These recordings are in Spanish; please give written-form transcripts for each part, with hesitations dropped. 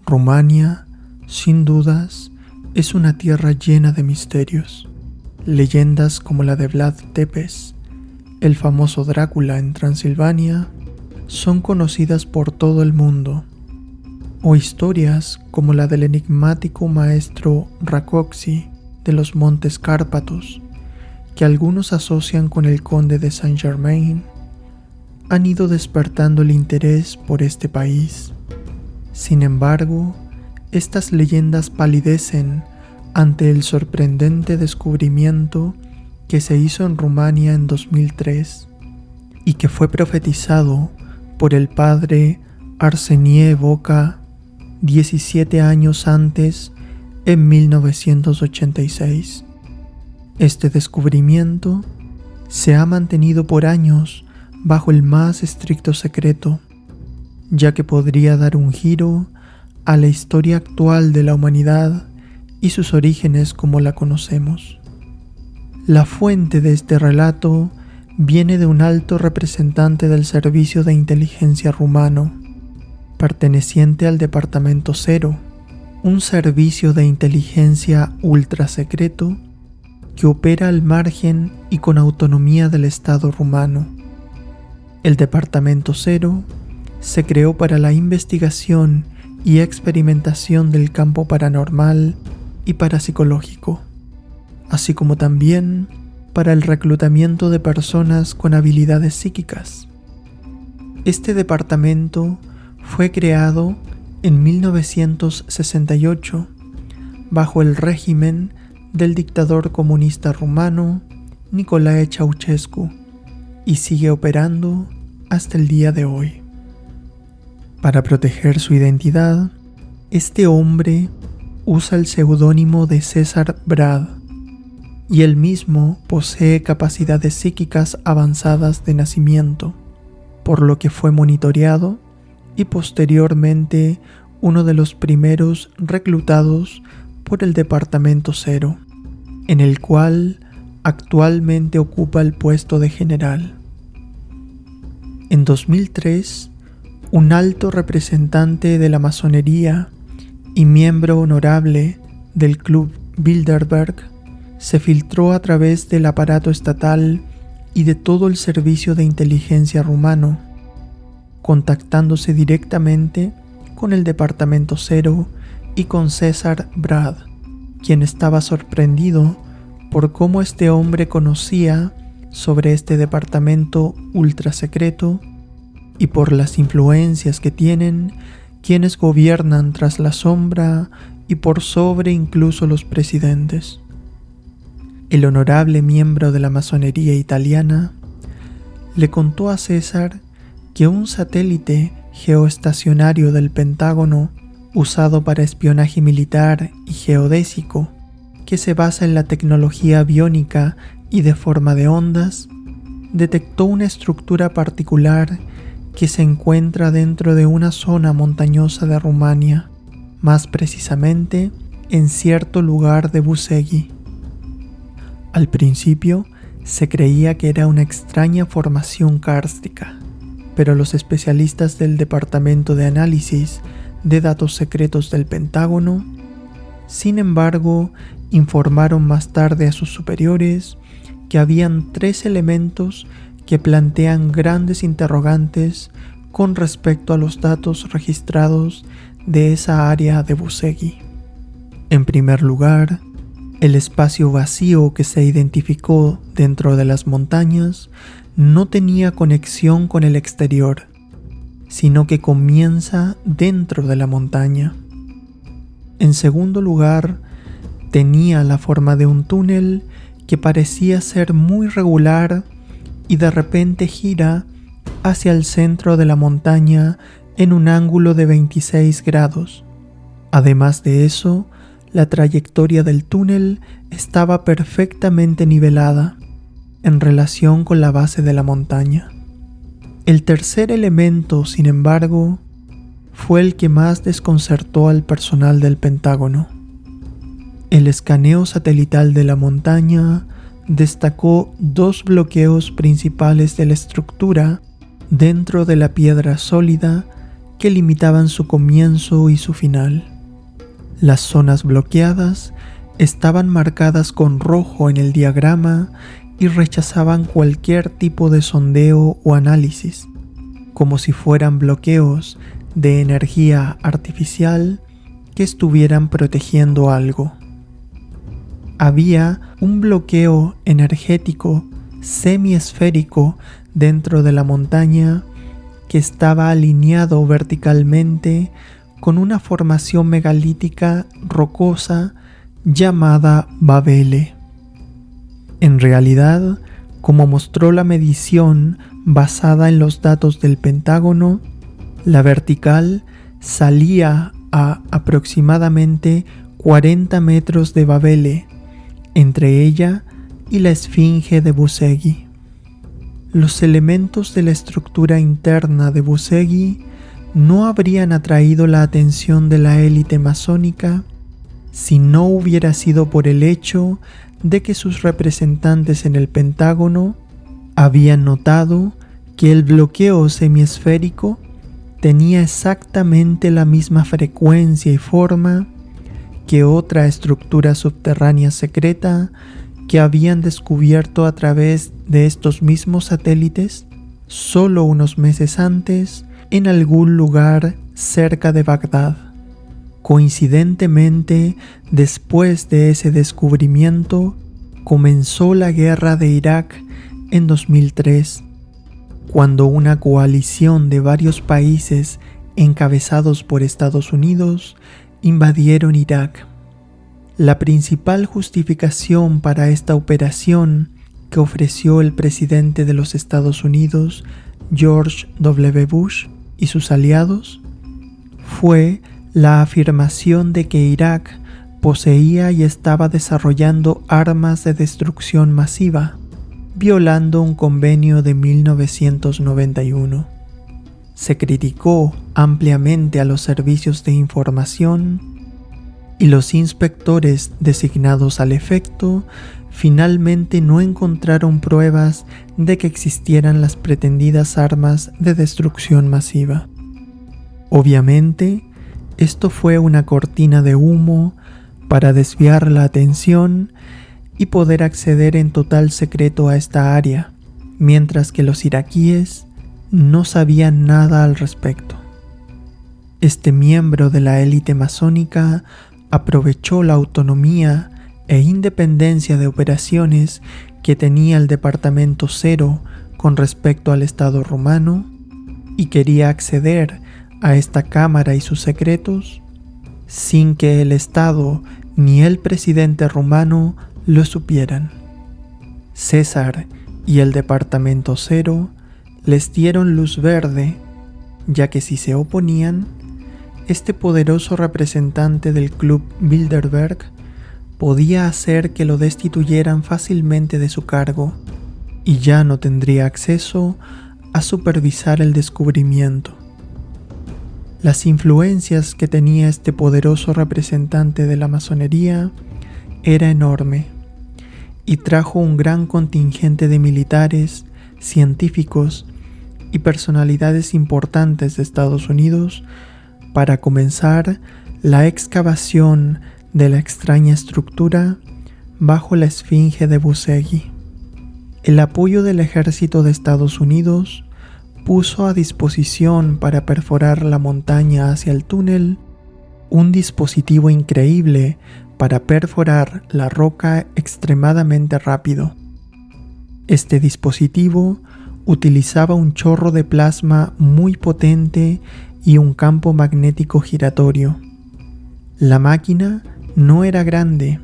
Rumania, sin dudas, es una tierra llena de misterios. Leyendas como la de Vlad Tepes, el famoso Drácula en Transilvania, son conocidas por todo el mundo, o historias como la del enigmático maestro Rákóczi de los Montes Cárpatos, que algunos asocian con el conde de Saint-Germain, han ido despertando el interés por este país. Sin embargo, estas leyendas palidecen ante el sorprendente descubrimiento que se hizo en Rumania en 2003 y que fue profetizado por el padre Arsenie Boca 17 años antes, en 1986. Este descubrimiento se ha mantenido por años bajo el más estricto secreto, ya que podría dar un giro a la historia actual de la humanidad y sus orígenes como la conocemos. La fuente de este relato viene de un alto representante del servicio de inteligencia rumano, perteneciente al Departamento Cero, un servicio de inteligencia ultra secreto que opera al margen y con autonomía del Estado rumano. El Departamento Cero se creó para la investigación y experimentación del campo paranormal y parapsicológico, así como también para el reclutamiento de personas con habilidades psíquicas. Este departamento fue creado en 1968 bajo el régimen del dictador comunista rumano Nicolae Ceausescu y sigue operando hasta el día de hoy. Para proteger su identidad, este hombre usa el seudónimo de César Brad y él mismo posee capacidades psíquicas avanzadas de nacimiento, por lo que fue monitoreado y posteriormente uno de los primeros reclutados por el Departamento Cero, en el cual actualmente ocupa el puesto de general. En 2003, un alto representante de la masonería y miembro honorable del Club Bilderberg se filtró a través del aparato estatal y de todo el servicio de inteligencia rumano, contactándose directamente con el Departamento Cero y con César Brad, quien estaba sorprendido por cómo este hombre conocía sobre este departamento ultra secreto y por las influencias que tienen quienes gobiernan tras la sombra y por sobre incluso los presidentes. El honorable miembro de la masonería italiana le contó a César que un satélite geoestacionario del Pentágono usado para espionaje militar y geodésico, que se basa en la tecnología aviónica y de forma de ondas, detectó una estructura particular que se encuentra dentro de una zona montañosa de Rumania, más precisamente en cierto lugar de Busegui. Al principio se creía que era una extraña formación kárstica, pero los especialistas del Departamento de Análisis de Datos Secretos del Pentágono, sin embargo, informaron más tarde a sus superiores que habían 3 elementos que plantean grandes interrogantes con respecto a los datos registrados de esa área de Busegui. En primer lugar, el espacio vacío que se identificó dentro de las montañas no tenía conexión con el exterior, sino que comienza dentro de la montaña. En segundo lugar, tenía la forma de un túnel que parecía ser muy regular y de repente gira hacia el centro de la montaña en un ángulo de 26 grados. Además de eso, la trayectoria del túnel estaba perfectamente nivelada en relación con la base de la montaña. El tercer elemento, sin embargo, fue el que más desconcertó al personal del Pentágono. El escaneo satelital de la montaña destacó 2 bloqueos principales de la estructura dentro de la piedra sólida que limitaban su comienzo y su final. Las zonas bloqueadas estaban marcadas con rojo en el diagrama y rechazaban cualquier tipo de sondeo o análisis, como si fueran bloqueos de energía artificial que estuvieran protegiendo algo. Había un bloqueo energético semiesférico dentro de la montaña que estaba alineado verticalmente con una formación megalítica rocosa llamada Babele. En realidad, como mostró la medición basada en los datos del Pentágono, la vertical salía a aproximadamente 40 metros de Babele, entre ella y la esfinge de Busegui. Los elementos de la estructura interna de Busegui no habrían atraído la atención de la élite masónica si no hubiera sido por el hecho de que sus representantes en el Pentágono habían notado que el bloqueo semiesférico tenía exactamente la misma frecuencia y forma que otra estructura subterránea secreta que habían descubierto a través de estos mismos satélites solo unos meses antes en algún lugar cerca de Bagdad. Coincidentemente, después de ese descubrimiento, comenzó la guerra de Irak en 2003, cuando una coalición de varios países encabezados por Estados Unidos invadieron Irak. La principal justificación para esta operación que ofreció el presidente de los Estados Unidos, George W. Bush, y sus aliados, fue la afirmación de que Irak poseía y estaba desarrollando armas de destrucción masiva, violando un convenio de 1991. Se criticó ampliamente a los servicios de información y los inspectores designados al efecto finalmente no encontraron pruebas de que existieran las pretendidas armas de destrucción masiva. Obviamente, esto fue una cortina de humo para desviar la atención y poder acceder en total secreto a esta área, mientras que los iraquíes no sabían nada al respecto. Este miembro de la élite masónica aprovechó la autonomía e independencia de operaciones que tenía el Departamento Cero con respecto al Estado rumano y quería acceder a esta cámara y sus secretos sin que el Estado ni el presidente rumano lo supieran. César y el Departamento Cero les dieron luz verde, ya que si se oponían, este poderoso representante del Club Bilderberg podía hacer que lo destituyeran fácilmente de su cargo y ya no tendría acceso a supervisar el descubrimiento. Las influencias que tenía este poderoso representante de la masonería era enorme y trajo un gran contingente de militares, científicos y personalidades importantes de Estados Unidos para comenzar la excavación de la extraña estructura bajo la esfinge de Busegui. El apoyo del ejército de Estados Unidos puso a disposición para perforar la montaña hacia el túnel un dispositivo increíble para perforar la roca extremadamente rápido. Este dispositivo utilizaba un chorro de plasma muy potente y un campo magnético giratorio. La máquina no era grande,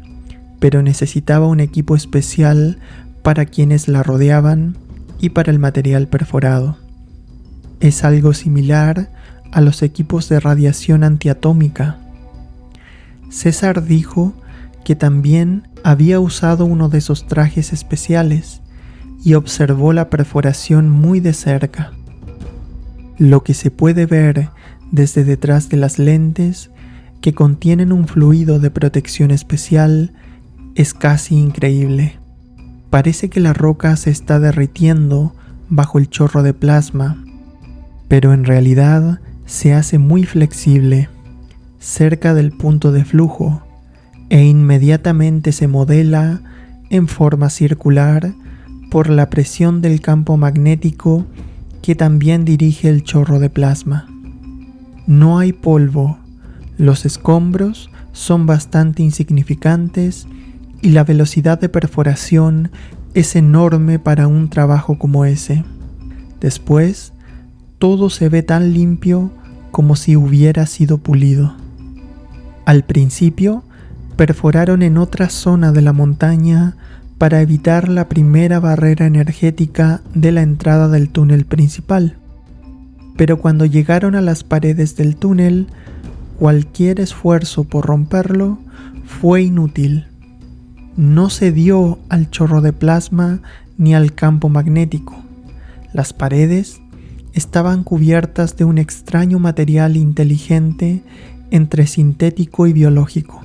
pero necesitaba un equipo especial para quienes la rodeaban y para el material perforado. Es algo similar a los equipos de radiación antiatómica. César dijo que también había usado uno de esos trajes especiales y observó la perforación muy de cerca. Lo que se puede ver desde detrás de las lentes que contienen un fluido de protección especial es casi increíble. Parece que la roca se está derritiendo bajo el chorro de plasma, pero en realidad se hace muy flexible cerca del punto de flujo e inmediatamente se modela en forma circular por la presión del campo magnético que también dirige el chorro de plasma. No hay polvo, los escombros son bastante insignificantes y la velocidad de perforación es enorme para un trabajo como ese. Después, todo se ve tan limpio como si hubiera sido pulido. Al principio, perforaron en otra zona de la montaña para evitar la primera barrera energética de la entrada del túnel principal. Pero cuando llegaron a las paredes del túnel, cualquier esfuerzo por romperlo fue inútil. No se dio al chorro de plasma ni al campo magnético. Las paredes estaban cubiertas de un extraño material inteligente entre sintético y biológico,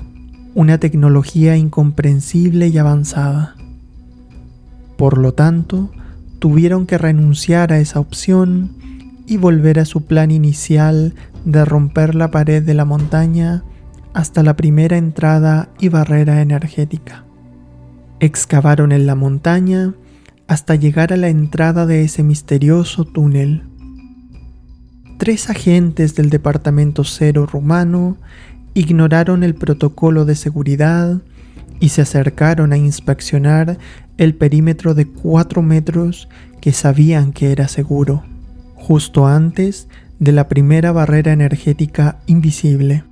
una tecnología incomprensible y avanzada. Por lo tanto, tuvieron que renunciar a esa opción y volver a su plan inicial de romper la pared de la montaña hasta la primera entrada y barrera energética. Excavaron en la montaña hasta llegar a la entrada de ese misterioso túnel. 3 agentes del Departamento Cero rumano ignoraron el protocolo de seguridad y se acercaron a inspeccionar el perímetro de 4 metros que sabían que era seguro, justo antes de la primera barrera energética invisible.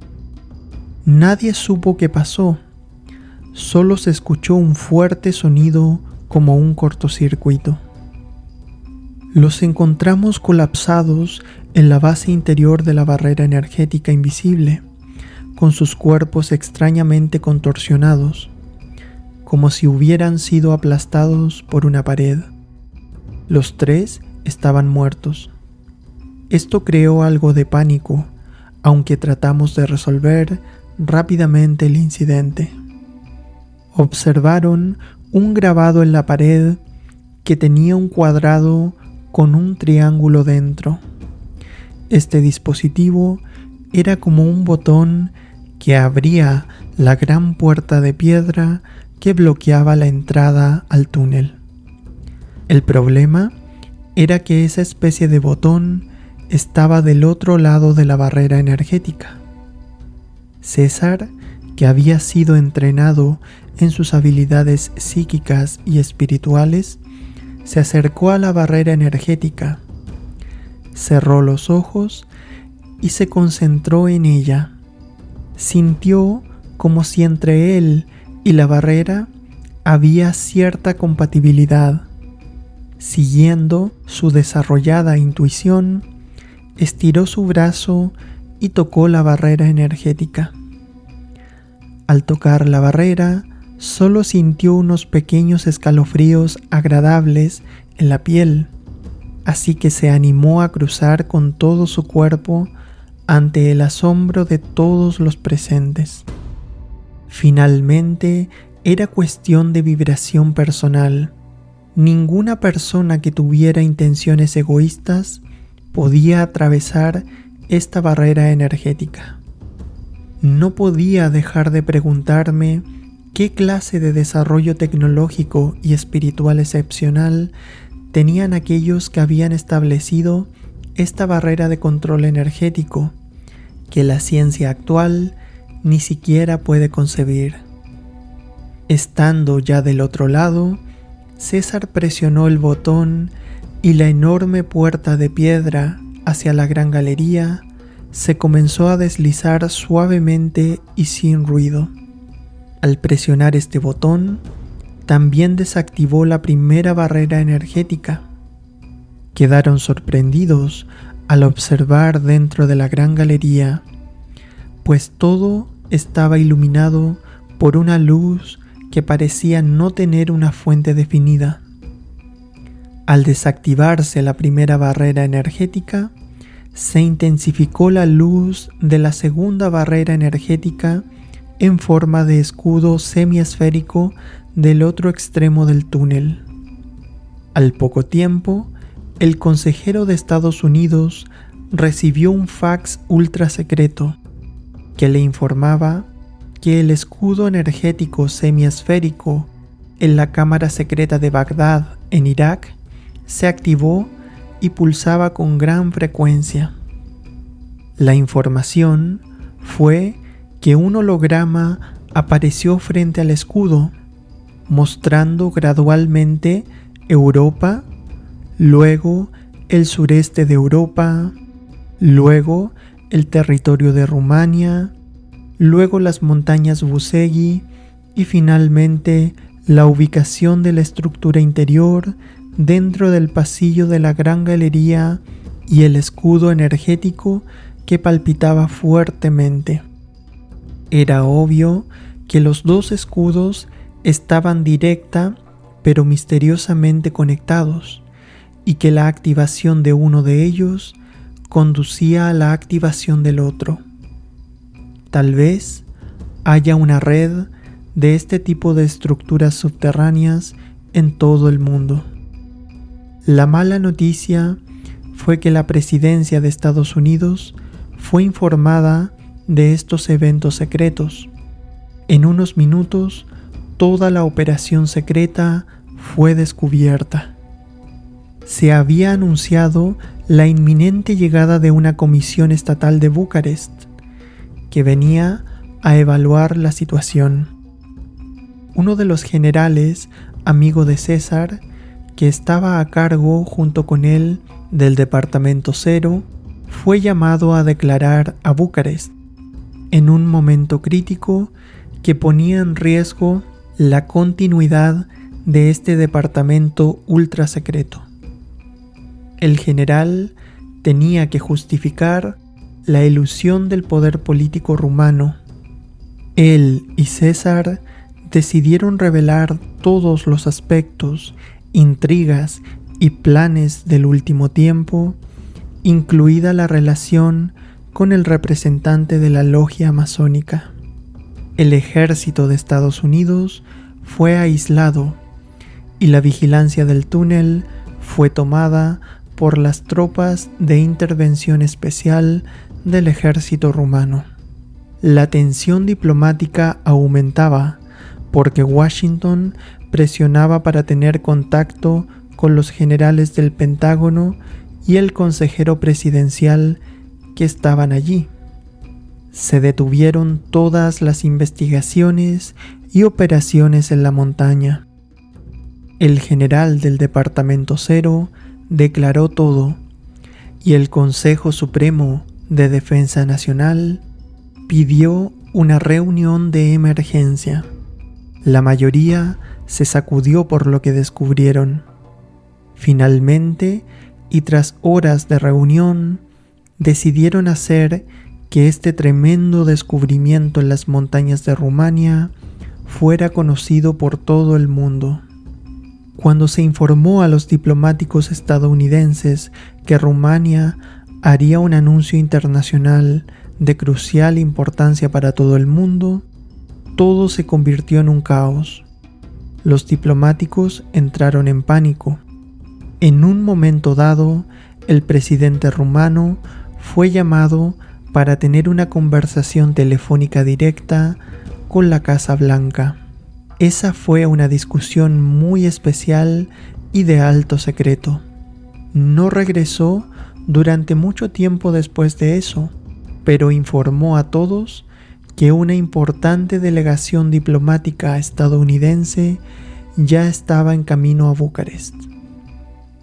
Nadie supo qué pasó, solo se escuchó un fuerte sonido como un cortocircuito. Los encontramos colapsados en la base interior de la barrera energética invisible, con sus cuerpos extrañamente contorsionados, como si hubieran sido aplastados por una pared. Los 3 estaban muertos. Esto creó algo de pánico, aunque tratamos de resolver rápidamente el incidente. Observaron un grabado en la pared que tenía un cuadrado con un triángulo dentro. Este dispositivo era como un botón que abría la gran puerta de piedra que bloqueaba la entrada al túnel. El problema era que esa especie de botón estaba del otro lado de la barrera energética. César, que había sido entrenado en sus habilidades psíquicas y espirituales, se acercó a la barrera energética, cerró los ojos y se concentró en ella. Sintió como si entre él y la barrera había cierta compatibilidad. Siguiendo su desarrollada intuición, estiró su brazo y tocó la barrera energética. Al tocar la barrera, solo sintió unos pequeños escalofríos agradables en la piel, así que se animó a cruzar con todo su cuerpo ante el asombro de todos los presentes. Finalmente, era cuestión de vibración personal. Ninguna persona que tuviera intenciones egoístas podía atravesar esta barrera energética. No podía dejar de preguntarme qué clase de desarrollo tecnológico y espiritual excepcional tenían aquellos que habían establecido esta barrera de control energético, que la ciencia actual ni siquiera puede concebir. Estando ya del otro lado, César presionó el botón y la enorme puerta de piedra hacia la gran galería se comenzó a deslizar suavemente y sin ruido. Al presionar este botón, también desactivó la primera barrera energética. Quedaron sorprendidos al observar dentro de la gran galería, pues todo estaba iluminado por una luz que parecía no tener una fuente definida. Al desactivarse la primera barrera energética, se intensificó la luz de la segunda barrera energética en forma de escudo semiesférico del otro extremo del túnel. Al poco tiempo, el consejero de Estados Unidos recibió un fax ultra secreto que le informaba que el escudo energético semiesférico en la cámara secreta de Bagdad, en Irak, se activó y pulsaba con gran frecuencia. La información fue que un holograma apareció frente al escudo, mostrando gradualmente Europa, luego el sureste de Europa, luego el territorio de Rumania, luego las montañas Busegui y finalmente la ubicación de la estructura interior dentro del pasillo de la gran galería y el escudo energético que palpitaba fuertemente. Era obvio que los dos escudos estaban directa pero misteriosamente conectados y que la activación de uno de ellos conducía a la activación del otro. Tal vez haya una red de este tipo de estructuras subterráneas en todo el mundo. La mala noticia fue que la presidencia de Estados Unidos fue informada de estos eventos secretos. En unos minutos, toda la operación secreta fue descubierta. Se había anunciado la inminente llegada de una comisión estatal de Bucarest, que venía a evaluar la situación. Uno de los generales, amigo de César, que estaba a cargo junto con él del Departamento Cero, fue llamado a declarar a Bucarest en un momento crítico que ponía en riesgo la continuidad de este departamento ultra secreto. El general tenía que justificar la ilusión del poder político rumano. Él y César decidieron revelar todos los aspectos, intrigas y planes del último tiempo, incluida la relación con el representante de la logia masónica. El ejército de Estados Unidos fue aislado y la vigilancia del túnel fue tomada por las tropas de intervención especial del ejército rumano. La tensión diplomática aumentaba porque Washington presionaba para tener contacto con los generales del Pentágono y el consejero presidencial que estaban allí. Se detuvieron todas las investigaciones y operaciones en la montaña. El general del Departamento Cero declaró todo y el Consejo Supremo de Defensa Nacional pidió una reunión de emergencia. La mayoría se sacudió por lo que descubrieron. Finalmente, y tras horas de reunión, decidieron hacer que este tremendo descubrimiento en las montañas de Rumania fuera conocido por todo el mundo. Cuando se informó a los diplomáticos estadounidenses que Rumania haría un anuncio internacional de crucial importancia para todo el mundo, todo se convirtió en un caos. Los diplomáticos entraron en pánico. En un momento dado, el presidente rumano fue llamado para tener una conversación telefónica directa con la Casa Blanca. Esa fue una discusión muy especial y de alto secreto. No regresó durante mucho tiempo después de eso, pero informó a todos que una importante delegación diplomática estadounidense ya estaba en camino a Bucarest.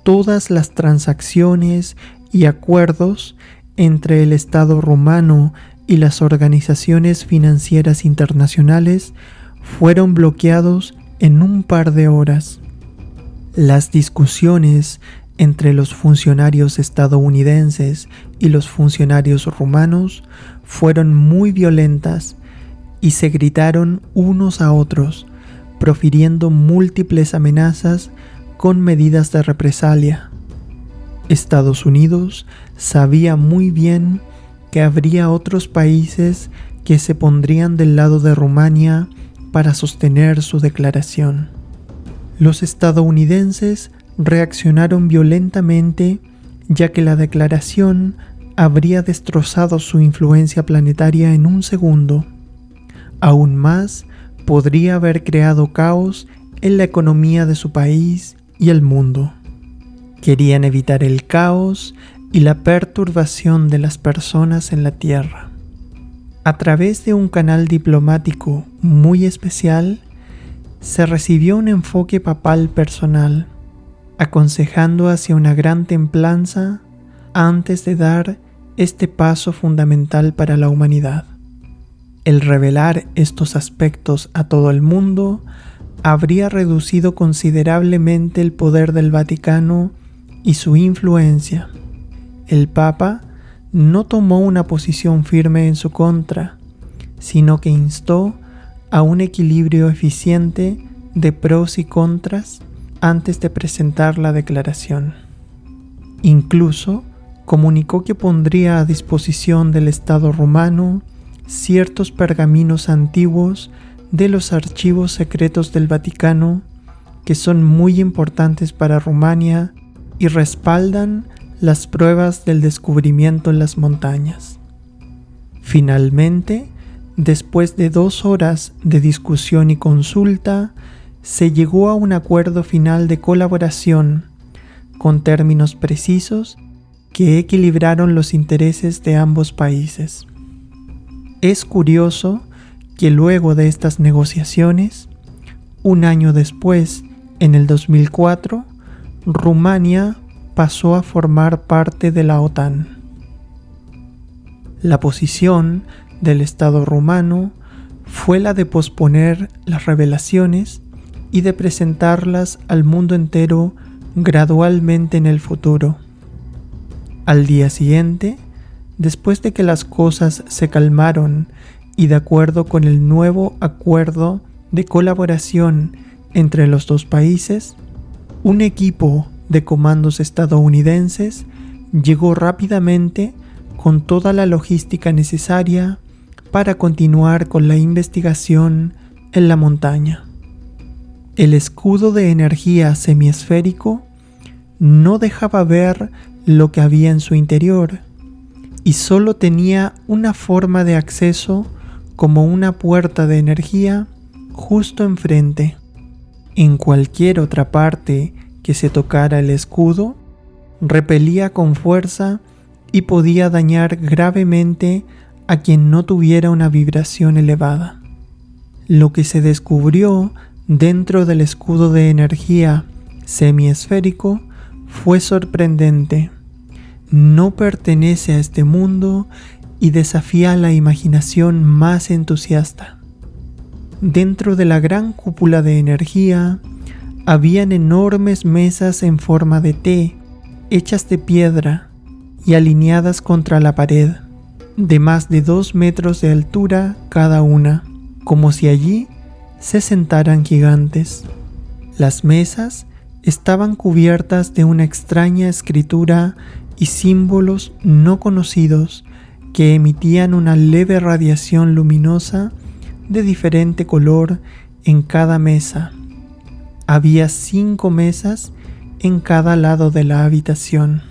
Todas las transacciones y acuerdos entre el Estado rumano y las organizaciones financieras internacionales fueron bloqueados en un par de horas. Las discusiones entre los funcionarios estadounidenses y los funcionarios rumanos fueron muy violentas y se gritaron unos a otros, profiriendo múltiples amenazas con medidas de represalia. Estados Unidos sabía muy bien que habría otros países que se pondrían del lado de Rumania para sostener su declaración. Los estadounidenses reaccionaron violentamente, ya que la declaración habría destrozado su influencia planetaria en un segundo. Aún más, podría haber creado caos en la economía de su país y el mundo. Querían evitar el caos y la perturbación de las personas en la Tierra. A través de un canal diplomático muy especial, se recibió un enfoque papal personal, aconsejando hacia una gran templanza antes de dar este paso fundamental para la humanidad. El revelar estos aspectos a todo el mundo habría reducido considerablemente el poder del Vaticano y su influencia. El Papa no tomó una posición firme en su contra, sino que instó a un equilibrio eficiente de pros y contras antes de presentar la declaración. Incluso comunicó que pondría a disposición del Estado rumano ciertos pergaminos antiguos de los archivos secretos del Vaticano que son muy importantes para Rumania y respaldan las pruebas del descubrimiento en las montañas. Finalmente, después de 2 horas de discusión y consulta, se llegó a un acuerdo final de colaboración con términos precisos que equilibraron los intereses de ambos países. Es curioso que luego de estas negociaciones, un año después, en el 2004, Rumania pasó a formar parte de la OTAN. La posición del Estado rumano fue la de posponer las revelaciones y de presentarlas al mundo entero gradualmente en el futuro. Al día siguiente, después de que las cosas se calmaron y de acuerdo con el nuevo acuerdo de colaboración entre los dos países, un equipo de comandos estadounidenses llegó rápidamente con toda la logística necesaria para continuar con la investigación en la montaña. El escudo de energía semiesférico no dejaba ver lo que había en su interior y solo tenía una forma de acceso como una puerta de energía justo enfrente. En cualquier otra parte que se tocara el escudo, repelía con fuerza y podía dañar gravemente a quien no tuviera una vibración elevada. Lo que se descubrió dentro del escudo de energía semiesférico fue sorprendente. No pertenece a este mundo y desafía la imaginación más entusiasta. Dentro de la gran cúpula de energía habían enormes mesas en forma de T, hechas de piedra y alineadas contra la pared, de más de 2 metros de altura cada una, como si allí se sentaran gigantes. Las mesas estaban cubiertas de una extraña escritura y símbolos no conocidos que emitían una leve radiación luminosa de diferente color en cada mesa. Había 5 mesas en cada lado de la habitación.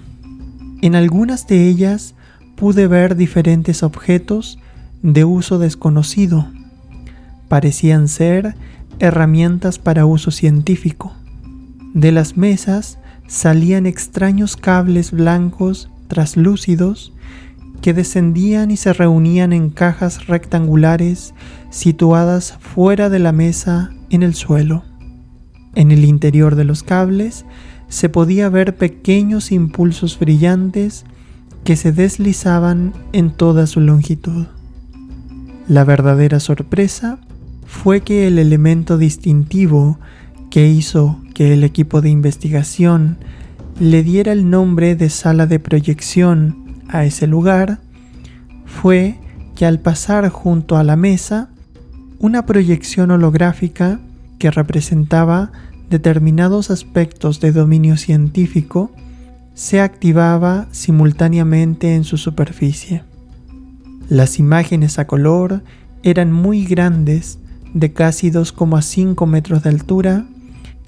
En algunas de ellas pude ver diferentes objetos de uso desconocido. Parecían ser herramientas para uso científico. De las mesas salían extraños cables blancos traslúcidos que descendían y se reunían en cajas rectangulares situadas fuera de la mesa en el suelo. En el interior de los cables se podía ver pequeños impulsos brillantes que se deslizaban en toda su longitud. La verdadera sorpresa fue que el elemento distintivo que hizo que el equipo de investigación le diera el nombre de sala de proyección a ese lugar fue que al pasar junto a la mesa, una proyección holográfica que representaba determinados aspectos de dominio científico se activaba simultáneamente en su superficie. Las imágenes a color eran muy grandes, de casi 2,5 metros de altura,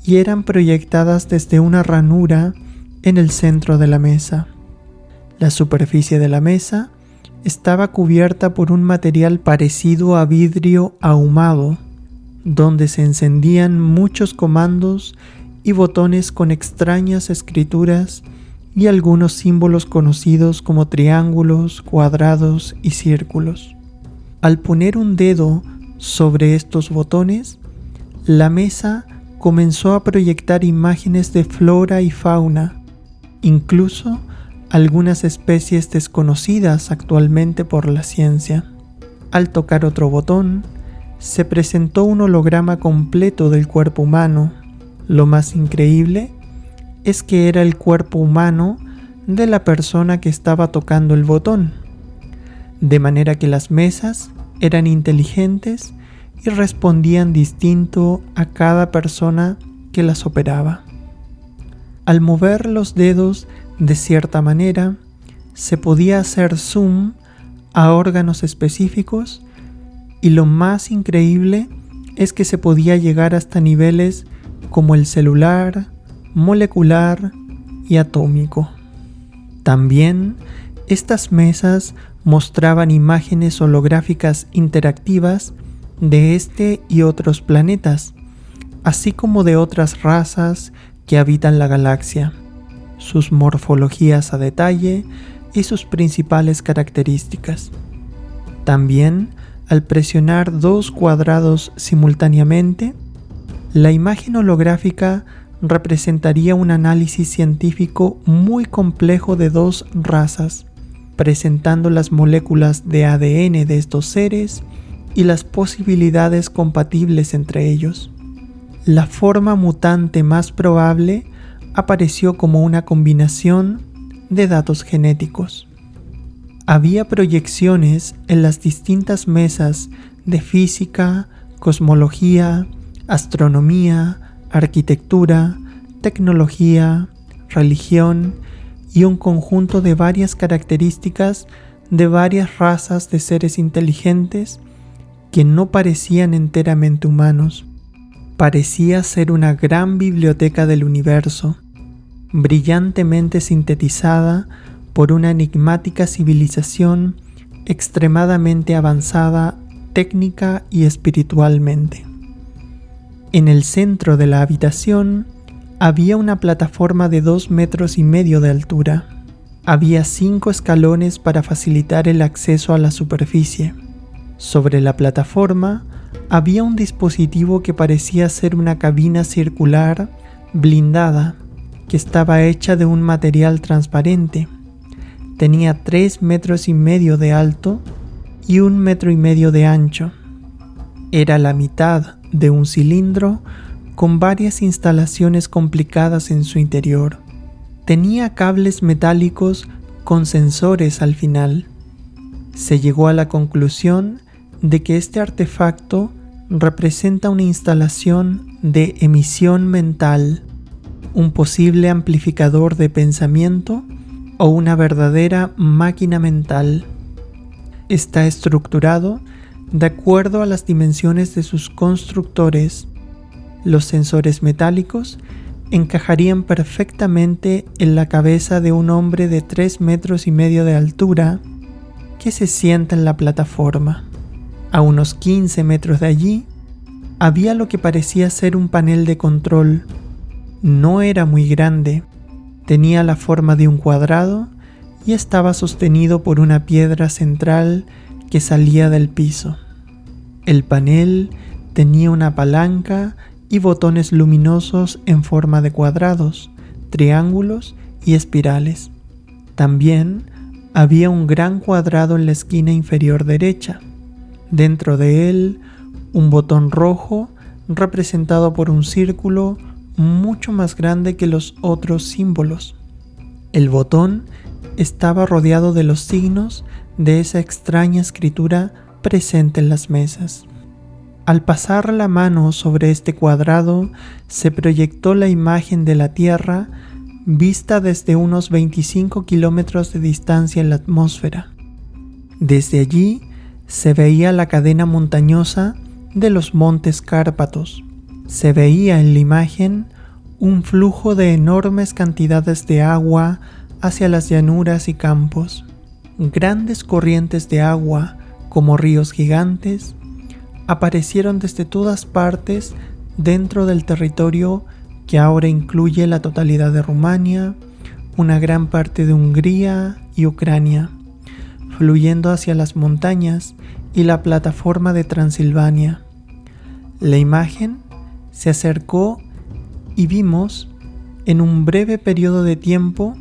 y eran proyectadas desde una ranura en el centro de la mesa. La superficie de la mesa estaba cubierta por un material parecido a vidrio ahumado, donde se encendían muchos comandos y botones con extrañas escrituras y algunos símbolos conocidos como triángulos, cuadrados y círculos. Al poner un dedo sobre estos botones, la mesa comenzó a proyectar imágenes de flora y fauna, incluso algunas especies desconocidas actualmente por la ciencia. Al tocar otro botón, se presentó un holograma completo del cuerpo humano. Lo más increíble es que era el cuerpo humano de la persona que estaba tocando el botón, de manera que las mesas eran inteligentes y respondían distinto a cada persona que las operaba. Al mover los dedos de cierta manera, se podía hacer zoom a órganos específicos y lo más increíble es que se podía llegar hasta niveles como el celular, molecular y atómico. También, estas mesas mostraban imágenes holográficas interactivas de este y otros planetas, así como de otras razas que habitan la galaxia, sus morfologías a detalle y sus principales características. También, al presionar dos cuadrados simultáneamente, la imagen holográfica representaría un análisis científico muy complejo de dos razas, presentando las moléculas de ADN de estos seres y las posibilidades compatibles entre ellos. La forma mutante más probable apareció como una combinación de datos genéticos. Había proyecciones en las distintas mesas de física, cosmología, astronomía, arquitectura, tecnología, religión y un conjunto de varias características de varias razas de seres inteligentes que no parecían enteramente humanos. Parecía ser una gran biblioteca del universo, brillantemente sintetizada por una enigmática civilización extremadamente avanzada técnica y espiritualmente. En el centro de la habitación había una plataforma de 2,5 metros de altura. Había 5 escalones para facilitar el acceso a la superficie. Sobre la plataforma había un dispositivo que parecía ser una cabina circular blindada que estaba hecha de un material transparente. Tenía 3,5 metros de alto y 1,5 metros de ancho. Era la mitad de un cilindro con varias instalaciones complicadas en su interior. Tenía cables metálicos con sensores al final. Se llegó a la conclusión de que este artefacto representa una instalación de emisión mental, un posible amplificador de pensamiento o una verdadera máquina mental. Está estructurado de acuerdo a las dimensiones de sus constructores. Los sensores metálicos encajarían perfectamente en la cabeza de un hombre de 3,5 metros de altura que se sienta en la plataforma. A unos 15 metros de allí había lo que parecía ser un panel de control. No era muy grande, tenía la forma de un cuadrado y estaba sostenido por una piedra central que salía del piso. El panel tenía una palanca y botones luminosos en forma de cuadrados, triángulos y espirales. También había un gran cuadrado en la esquina inferior derecha. Dentro de él, un botón rojo representado por un círculo mucho más grande que los otros símbolos. El botón estaba rodeado de los signos de esa extraña escritura presente en las mesas. Al pasar la mano sobre este cuadrado, se proyectó la imagen de la Tierra vista desde unos 25 kilómetros de distancia en la atmósfera. Desde allí se veía la cadena montañosa de los montes Cárpatos. Se veía en la imagen un flujo de enormes cantidades de agua, hacia las llanuras y campos. Grandes corrientes de agua, como ríos gigantes, aparecieron desde todas partes dentro del territorio que ahora incluye la totalidad de Rumania, una gran parte de Hungría y Ucrania, fluyendo hacia las montañas y la plataforma de Transilvania. La imagen se acercó y vimos en un breve periodo de tiempo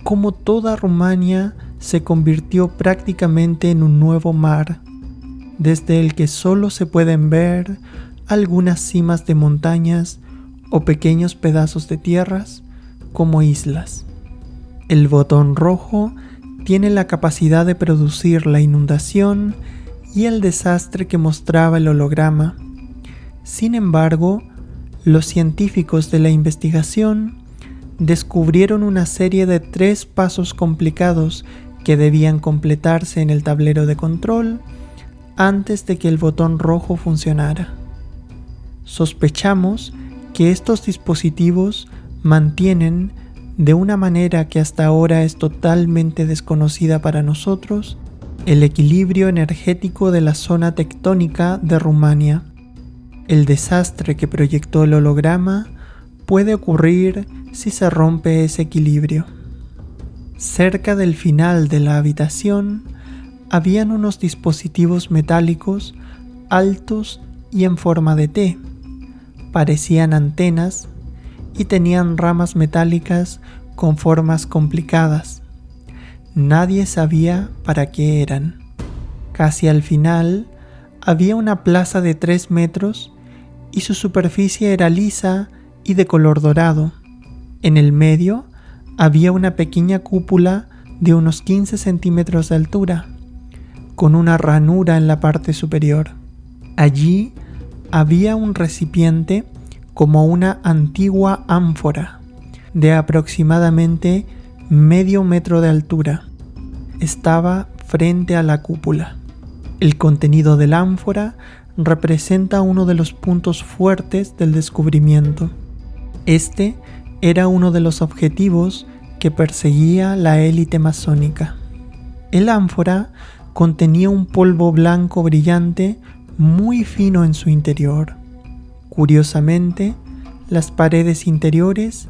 cómo toda Rumania se convirtió prácticamente en un nuevo mar, desde el que solo se pueden ver algunas cimas de montañas o pequeños pedazos de tierras como islas. El botón rojo tiene la capacidad de producir la inundación y el desastre que mostraba el holograma. Sin embargo, los científicos de la investigación descubrieron una serie de 3 pasos complicados que debían completarse en el tablero de control antes de que el botón rojo funcionara. Sospechamos que estos dispositivos mantienen, de una manera que hasta ahora es totalmente desconocida para nosotros, el equilibrio energético de la zona tectónica de Rumania. El desastre que proyectó el holograma puede ocurrir si se rompe ese equilibrio. Cerca del final de la habitación habían unos dispositivos metálicos altos y en forma de T. Parecían antenas y tenían ramas metálicas con formas complicadas. Nadie sabía para qué eran. Casi al final había una plaza de 3 metros y su superficie era lisa y de color dorado. En el medio había una pequeña cúpula de unos 15 centímetros de altura, con una ranura en la parte superior. Allí había un recipiente como una antigua ánfora de aproximadamente medio metro de altura. Estaba frente a la cúpula. El contenido del ánfora representa uno de los puntos fuertes del descubrimiento. Este era uno de los objetivos que perseguía la élite masónica. El ánfora contenía un polvo blanco brillante muy fino en su interior. Curiosamente, las paredes interiores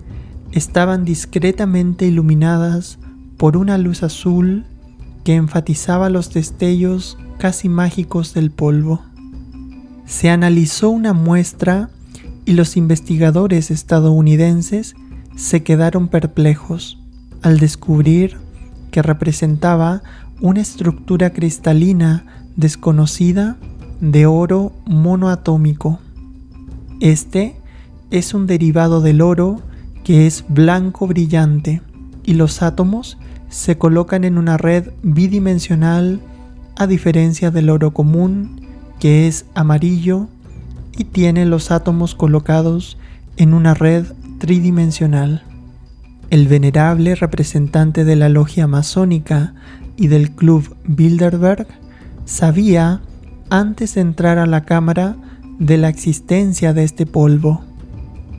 estaban discretamente iluminadas por una luz azul que enfatizaba los destellos casi mágicos del polvo. Se analizó una muestra y los investigadores estadounidenses se quedaron perplejos al descubrir que representaba una estructura cristalina desconocida de oro monoatómico. Este es un derivado del oro que es blanco brillante y los átomos se colocan en una red bidimensional a diferencia del oro común que es amarillo y tiene los átomos colocados en una red tridimensional. El venerable representante de la logia masónica y del Club Bilderberg sabía, antes de entrar a la cámara, de la existencia de este polvo.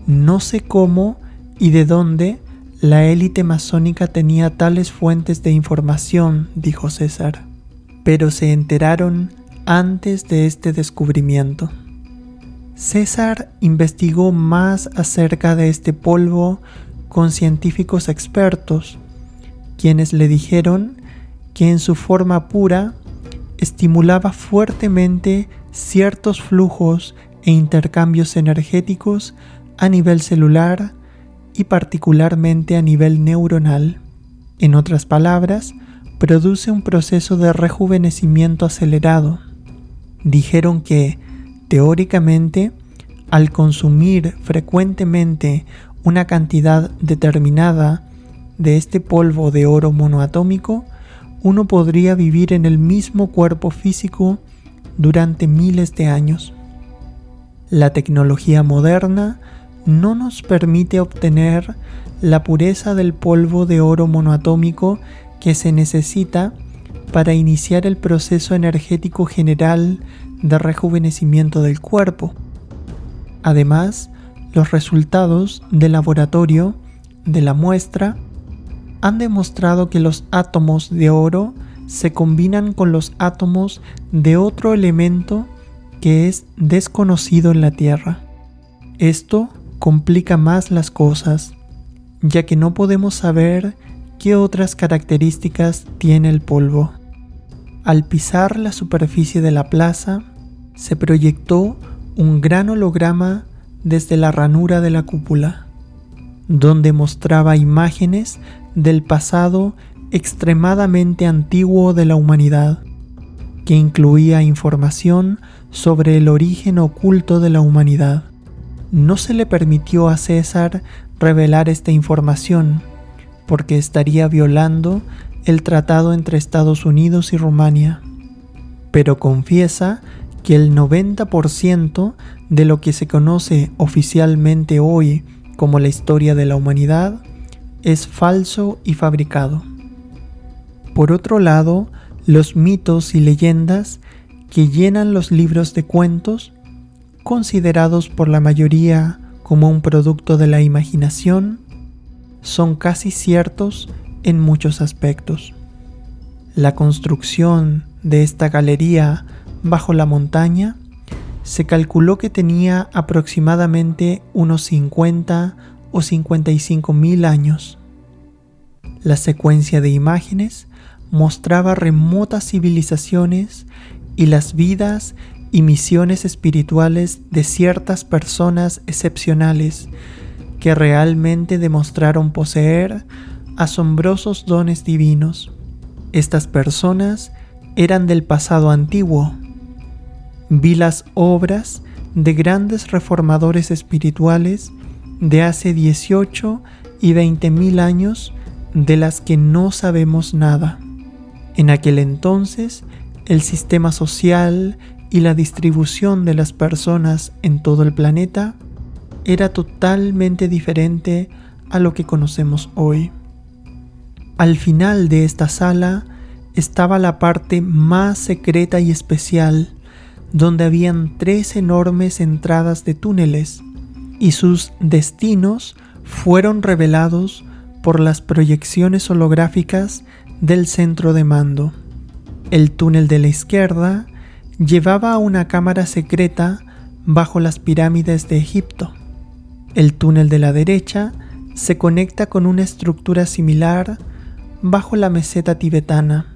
No sé cómo y de dónde la élite masónica tenía tales fuentes de información, dijo César, pero se enteraron antes de este descubrimiento. César investigó más acerca de este polvo con científicos expertos, quienes le dijeron que en su forma pura estimulaba fuertemente ciertos flujos e intercambios energéticos a nivel celular y particularmente a nivel neuronal. En otras palabras, produce un proceso de rejuvenecimiento acelerado. Dijeron que, teóricamente, al consumir frecuentemente una cantidad determinada de este polvo de oro monoatómico, uno podría vivir en el mismo cuerpo físico durante miles de años. La tecnología moderna no nos permite obtener la pureza del polvo de oro monoatómico que se necesita para iniciar el proceso energético general de rejuvenecimiento del cuerpo. Además, los resultados de laboratorio de la muestra han demostrado que los átomos de oro se combinan con los átomos de otro elemento que es desconocido en la Tierra. Esto complica más las cosas, ya que no podemos saber qué otras características tiene el polvo. Al pisar la superficie de la plaza, se proyectó un gran holograma desde la ranura de la cúpula, donde mostraba imágenes del pasado extremadamente antiguo de la humanidad, que incluía información sobre el origen oculto de la humanidad. No se le permitió a César revelar esta información, porque estaría violando el tratado entre Estados Unidos y Rumania, pero confiesa que el 90% de lo que se conoce oficialmente hoy como la historia de la humanidad es falso y fabricado. Por otro lado, los mitos y leyendas que llenan los libros de cuentos, considerados por la mayoría como un producto de la imaginación, son casi ciertos en muchos aspectos. La construcción de esta galería bajo la montaña se calculó que tenía aproximadamente unos 50 o 55 mil años. La secuencia de imágenes mostraba remotas civilizaciones y las vidas y misiones espirituales de ciertas personas excepcionales que realmente demostraron poseer asombrosos dones divinos. Estas personas eran del pasado antiguo. Vi las obras de grandes reformadores espirituales de hace 18 y 20,000 años de las que no sabemos nada. En aquel entonces, el sistema social y la distribución de las personas en todo el planeta era totalmente diferente a lo que conocemos hoy. Al final de esta sala estaba la parte más secreta y especial, donde habían 3 enormes entradas de túneles, y sus destinos fueron revelados por las proyecciones holográficas del centro de mando. El túnel de la izquierda llevaba a una cámara secreta bajo las pirámides de Egipto. El túnel de la derecha se conecta con una estructura similar bajo la meseta tibetana.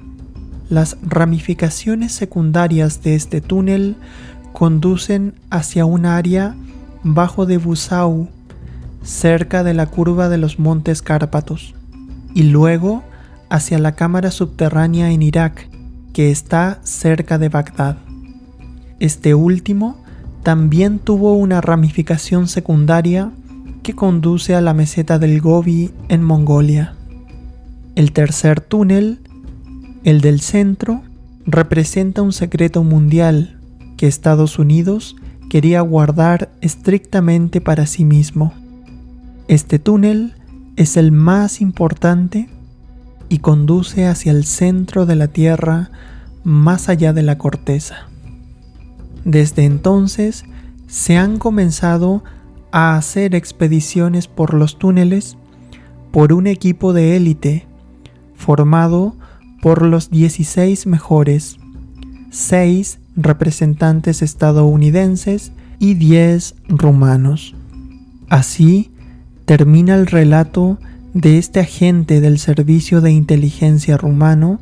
Las ramificaciones secundarias de este túnel conducen hacia un área bajo de Busau, cerca de la curva de los montes Cárpatos, y luego hacia la cámara subterránea en Irak, que está cerca de Bagdad. Este último también tuvo una ramificación secundaria que conduce a la meseta del Gobi en Mongolia. El tercer túnel, el del centro, representa un secreto mundial que Estados Unidos quería guardar estrictamente para sí mismo. Este túnel es el más importante y conduce hacia el centro de la Tierra, más allá de la corteza. Desde entonces se han comenzado a hacer expediciones por los túneles por un equipo de élite formado por los 16 mejores, 6 representantes estadounidenses y 10 rumanos. Así termina el relato de este agente del servicio de inteligencia rumano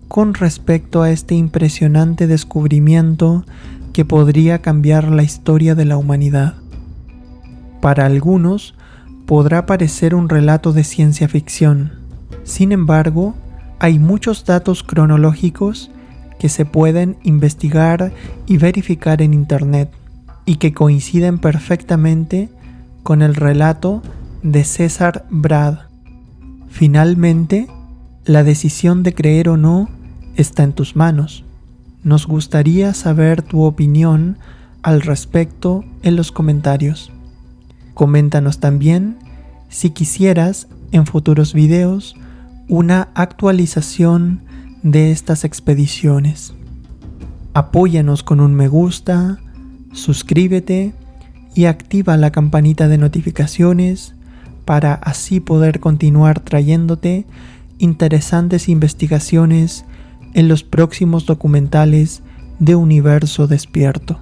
con respecto a este impresionante descubrimiento que podría cambiar la historia de la humanidad. Para algunos podrá parecer un relato de ciencia ficción. Sin embargo, hay muchos datos cronológicos que se pueden investigar y verificar en Internet y que coinciden perfectamente con el relato de César Brad. Finalmente, la decisión de creer o no está en tus manos. Nos gustaría saber tu opinión al respecto en los comentarios. Coméntanos también si quisieras en futuros videos una actualización de estas expediciones. Apóyanos con un me gusta, suscríbete y activa la campanita de notificaciones para así poder continuar trayéndote interesantes investigaciones en los próximos documentales de Universo Despierto.